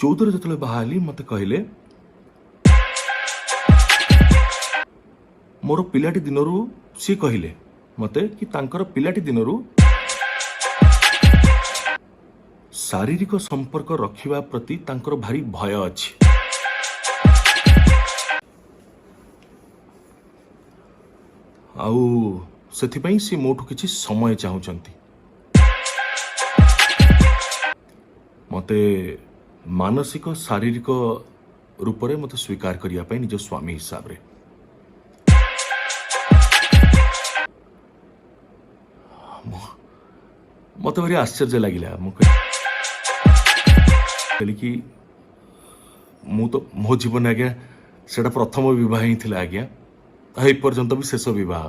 14 ଯେତେବେଳେ ବାହା ହେଲି ମତେ କହିଲେ ମୋର ପିଲାଟି ଦିନରୁ ସିଏ କହିଲେ ମତେ କି ତାଙ୍କର ପିଲାଟି ଦିନରୁ ଶାରୀରିକ ସମ୍ପର୍କ ରଖିବା ପ୍ରତି ତାଙ୍କର ଭାରି ଭୟ ଅଛି। ଆଉ ସେଥିପାଇଁ ସେ ମୋଠୁ କିଛି ସମୟ ଚାହୁଁଛନ୍ତି। मते मानसिक शारीरिक रूप में मत स्वीकार करने निज स्वामी हिसाब रे मत भारी आश्चर्य लगिला कि तो मो जीवन आज्ञा से प्रथम बह ही आज्ञा पर्यंत भी शेष बह